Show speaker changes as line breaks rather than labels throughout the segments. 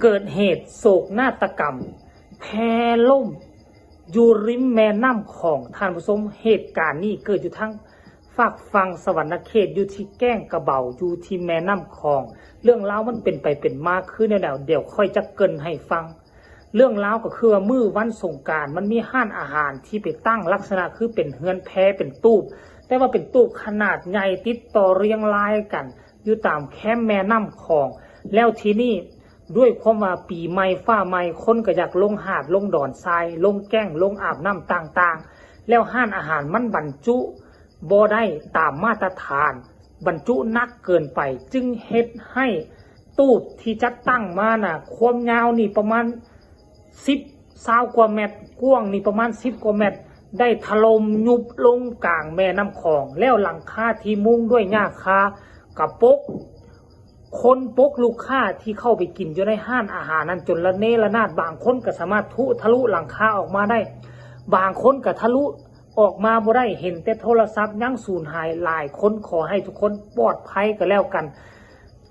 เกิดเหตุโศกนาฏกรรมแพล่มอยู่ริมแม่น้ำของท่านผู้ชมเหตุการณ์นี้เกิดอยู่ทั้งฝากฟังสวรรณเขตอยู่ที่แก้งกระเบาอยู่ที่แม่น้ำคลองเรื่องราวมันเป็นไปเป็นมาคือเดี๋ยวค่อยจะเกริ่นให้ฟังเรื่องราวก็คือมื้อวันสงกรานต์มันมีห้านอาหารที่ไปตั้งลักษณะคือเป็นเฮือนแพเป็นตู้แต่ว่าเป็นตู้ขนาดใหญ่ติดต่อเรียงรายกันอยู่ตามแคมป์แม่น้ำคลองแล้วทีนี้ด้วยความว่าปีใหม่ฟ้าใหม่คนก็อยากลงหาดลงดอนทรายลงแก้งลงอาบน้ำต่างๆแล้วห้านอาหารมันบรรจุบ่ได้ตามมาตรฐานบรรจุนักเกินไปจึงเฮ็ดให้ตู้ที่จัดตั้งมาน่ะความยาวนี่ประมาณ20 กว่าเมตรกว้างนี่ประมาณ10 กว่าเมตรได้ถล่มยุบลงกลางแม่น้ำคลองแล้วหลังคาที่มุงด้วยหญ้าคากระปกคนปกลูกค้าที่เข้าไปกินอยู่ในห้านอาหารนั้นจนละเนระนาดบางคนก็สามารถทะลุหลังคาออกมาได้บางคนก็ทะลุออกมาบ่ได้เห็นแต่โทรศัพท์ยังสูญหายหลายคนขอให้ทุกคนปลอดภัยก็แล้วกัน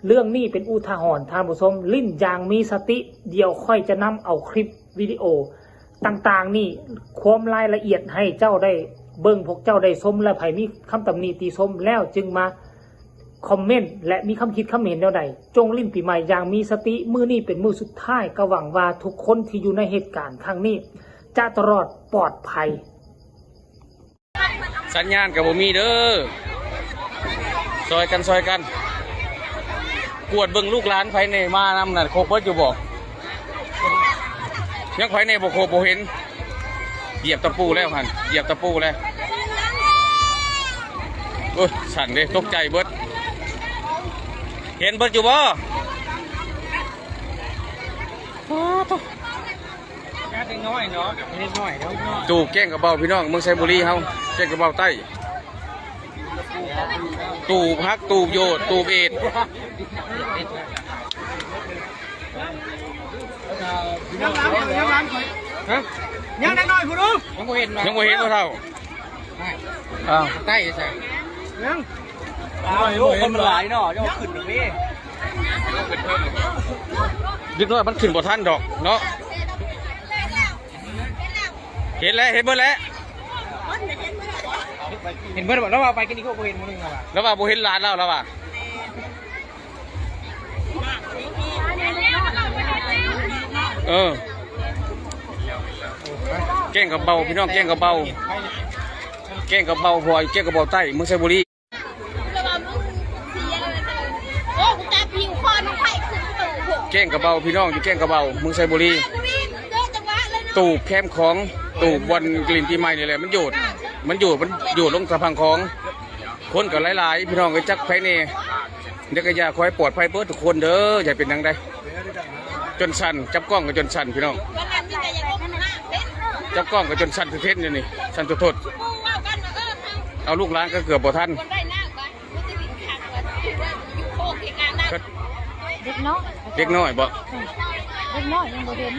เรื่องนี้เป็นอุทาหรณ์ท่านผู้ชมลิ้นอย่างมีสติเดี๋ยวค่อยจะนำเอาคลิปวิดีโอต่างๆนี่ความรายละเอียดให้เจ้าได้เบิ่งพวกเจ้าได้ชมและไผมีคำตำหนิติชมแล้วจึงมาคอมเมนต์และมีคำคิดคำเห็นแนวใดจงลิ้นปีใหม่อย่างมีสติมื้อนี้เป็นมื้อสุดท้ายก็หวังว่าทุกคนที่อยู่ในเหตุการณ์ครั้งนี้จะตลอดปลอดภัย
สัญญาณกับบ่มีเด้อซอยกันกวดเบิ่งลูกหลานไผในมานำน่ะโคกเบิดอยู่บ่ยังไผในบ่โคกบ่เห็นเหยียบตะปูแล้วหั่นเหยียบตะปูแล้วโอ้ยสั่นเด้ตกใจเบิดเห็นเบิดอยู่บ่น้อยเนาะน้อยตู่แก้งกระเบาพี่น้องเมืองไซบุรีเฮาแก้งกระเบาใต้ตู่พักตู่โยดตู่เอ็ด
ยังได้น้อยผู้ดู
ยังบ่เห็นบ่เท่าอ้าวใต้ใส่
ยังลูกคนมันหลายเนาะยังขึ้นตรงนี้
ดึกน้อยมันขึ้นบ่ทันดอกเนาะเห็นเบิดแล้ว
แล้วว่าไปกินนี่ก็บ่เห็นมื้อนึง
แล้วว่าบ่เห็นหลานแล้วว่าแก้งกับเบาพี่น้องแก้งกับเบาพลอยแก้งกับเบาใต้เมืองไซบุรีแก้งกับเบาพี่น้องอยู่แก้งกับเบาเมืองไซบุรีตูบแคมของตูบบอลกลิ่นปีใหม่นี่แหละมันอยู่ลงสะพังของคนกับหลายๆพี่น้องก็จักไฟนี่เด็กก็อย่าคอยปลอดภัยเบิดทุกคนเด้ออย่าเป็นดังใดจนสั่นจับกล้องกับจนสั่นพี่น้องจับกล้องกับจนสั่นทุกเทศนี่สั่นทุกทดเอาลูกหลานก็เกือบบ่ทัน
เด็กน้อยบ่
เด็กน้อยยัง
บ่เห็น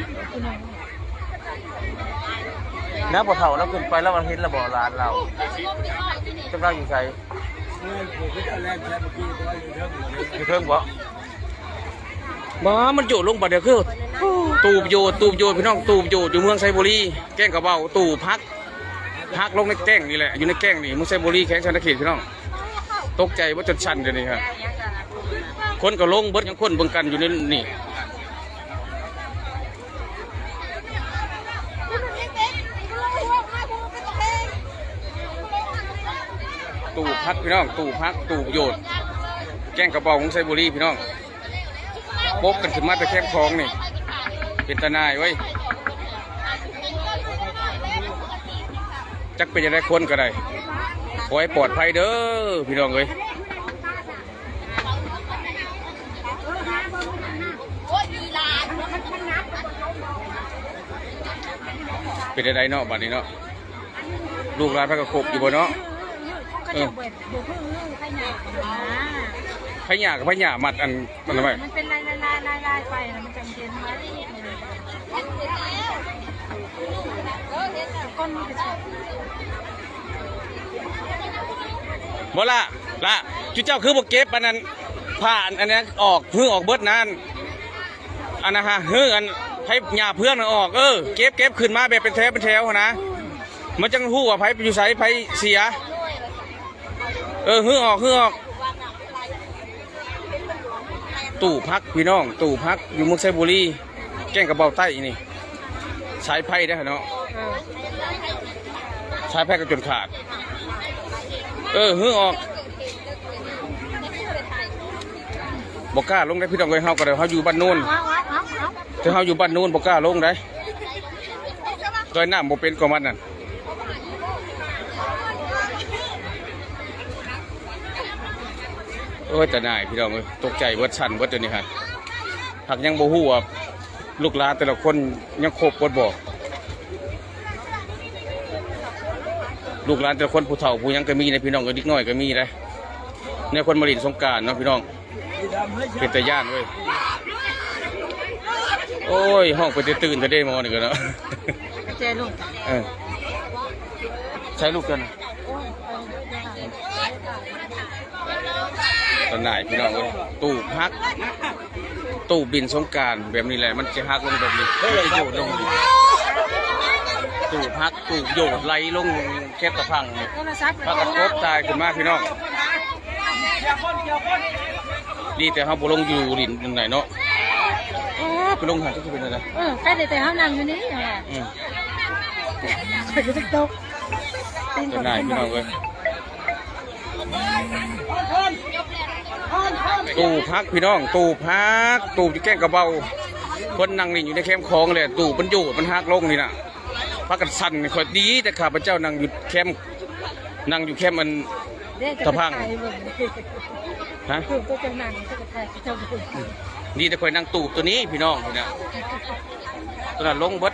น้าบ่เฒ่าแล้วขึ้นไปแล้วมันเห็นแล้วบ่หลานเราจำเราอยู่ไสอยู่เทิงบ่มันอยู่ลงบ่เดี๋ยวคือตูบโยพี่น้องตูบโยอยู่เมืองไซบุรีแก้งกระเบาตูพักลงในแก้งนี่แหละอยู่ในแก้งนี่เมืองไซบุรีแข้งชนเขตพี่น้องตกใจว่าจนชันเดี๋ยวนี้ครับคนก็ลงเบิดยังคนเบิ่งกันอยู่ในนี่ตู่พักพี่น้องตู่พักตู่โยดแก้งกระเบาของไซบุรีพี่น้องปกกันขึ้นมาแต่แคมคลองนี่เป็นตาหน่ายไว้จักเป็นยังไงคนก็ได้ขอให้ปลอดภัยเด้อพี่น้องเอ้ยเป็นอะไรเนาะบัดนี้เนาะลูกหลานพระกระคบอยู่บนเนาะพญากับพญามัดอันมันทำไม
มันเป็นลายไปมันจำเป็นไหมก้นมันจะ
บ่ละจุเจ้าคือบ่เก็บอันนั้นผ่านอันนี้ออกเพิ่งออกเบิดนั้น อันนะฮะอันให้หญ้าเพื่อนออกเก็บขึ้นมาแบบเป็นแถวนะมันจังฮู้ว่าไผอยู่ไสไผเสียออกตู้พักพี่น้องตู้พักอยู่เมืองไซบุรีแก้งกระเบาใต้นี่สายไผ่ได้เนาะสายไผ่ก็จนขาดออกบอกกล้าลงได้พี่น้องเลยเฮาก็ได้เฮาอยู่บ้านโน้นถ้าเฮาอยู่บ้านโน้นบอกกล้าลงได้โดยน้ำบ่เป็นกว่ามันนั่นโอ้ยแต่นายพี่น้องเลยตกใจเบิดสั่นเบิดตัวนี้ครับหากยังบ่ฮู้ว่าลูกหลานแต่ละคนยังครบบ่ลูกหลานแต่ละคนผู้เฒ่าผู้ยังก็มีในพี่น้องก็เด็กน้อยก็มีนะในคนมาเล่นสงกรานต์เนาะพี่น้องเป็นตาย่านเว้ยโอ้ยห้องไปตื่นจะได้มอนี่ก็เนาะ
เจลูก
ใช้ลูกกันตอนไหนพี่น้องเลยตู้พักตู้บินสงกรานต์แบบนี้แหละมันจะฮักลงแบบนี้จะโยดลงตู้พักตู้โยดไหลลงแคบตะพังนี่พักกระทบตายขึ้นมาพี่น้องดีแต่เขาบ่ลงอยู่ดินไหนเนาะไปลงหาที่จะเป็นอะไร
ใกล้แต่เขานั่งอยู่นี่ใส่กระตุกตก
ตอนไหนพี่น้องเลยตู้พักพี่น้องตู้พักตู้ที่แก้งกระเบาคนนั่งนี่อยู่ในแคมป์คลองเลยตู้มันอยู่มันฮักลงนี่นะพักกันสั่นคอยดีแต่ข้าพเจ้านั่งอยู่แคมป์มันตะพังฮะ
คือตัวจะนั่งตัวจะถ่ายเจ้าบุญ
นี่แต่คอยนั่งตู้ตัวนี้พี่น้องนี่นะตัวนั้นลงเบิด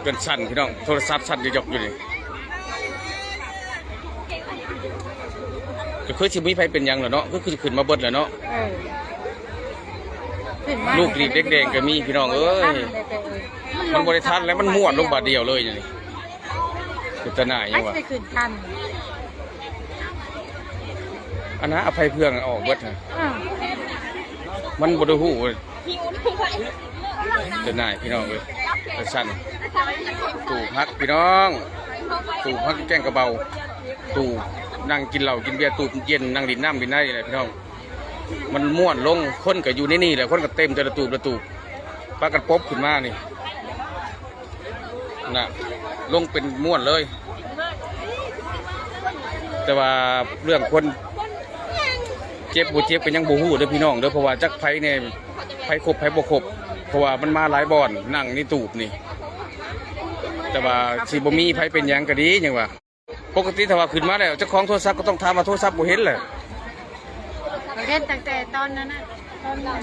เป็นสั่นพี่น้องโทรศัพท์สั่นจะยกอยู่นี่ก็คือชิมีไฟเป็นยังเหรอเนาะก็คือขึ้นมาเบิดเหรอเนาะลูกหลีบแดงๆก็มีพี่น้องเอ้ยมันบริทันแล้วมันม้วนลงบาดเดียวเลยอย่างนี้คือตะหน่ายยังวะ
ไม่ขึ้นทัน
อันนั้นอภัยเพื่องออกเบิดนะมันบริหูตะหน่ายพี่น้องเลยแต่สั่นตู่พักพี่น้องตู่พักแก้งกระเบาตู่นั่งกินเหล้ากินเบียร์ตู่เย็นนั่งดินน้ำดินได้อะไรพี่น้องมันม้วนลงคนก็อยู่ในนี่แหละคนก็เต็มแต่ละตูปลากันป๊บขึ้นมานี่น่ะลงเป็นม้วนเลย แต่ว่าเรื่องคนเจ็บบ่เจ็บก็ยังบ่ฮู้เด้อพี่น้องเด้อเพราะว่าจักไผเนี่ยไผครบไผบ่ครบเพราะว่ามันมาหลายบ่อนนั่งนี่ตูบนี่แต่ว่าสิบ่มีไผเป็นหยังก็ดีหยังว่าปกติถ้าว่าขึ้นมาแล้วเจ้าของโทรศัพท์ก็ต้องถามว่าโทรศัพท์บ่เห็นแหละ
เล่นตั้งแต่ตอนนั้นนะตอนนั้น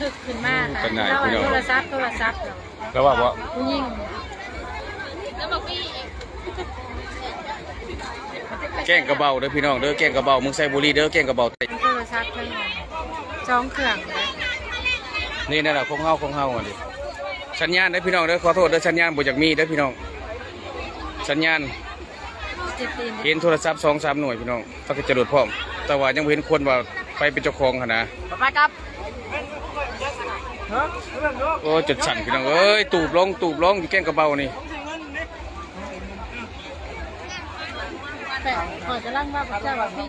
ถึกขึ้นมาค่ะโทรศัพท์
แล้วว่าบ่
ผู้หญิง
แกล้งกระเบาเด้อพี่น้องเด้อแกล้งกระเบามึงใส่บุหรี่เด้อแกล้งกระเบา
โทรศัพท์ทั้งสองเครื่อง
นี่นั่นแหละของเฮาอ่ะดิสัญญาณเด้อพี่น้องเด้อขอโทษเด้อสัญญาณบ่อยากมีเด้อพี่น้องสัญญาณเห็นโทรศัพท์ 2-3 หน่วยพี่น้องถ้าจะโดดพร้อมแต่ว่ายังบ่เห็นคนว่าไปเป็นเจ้าของหั่นนะ
ไปครับ
โอ้จุดสั่นพี่น้องเอ้ยตูบลงอยู่แกล้งกระเบานี่
แต่ขอจะลั่นว่าพระเจ้าว่าพี่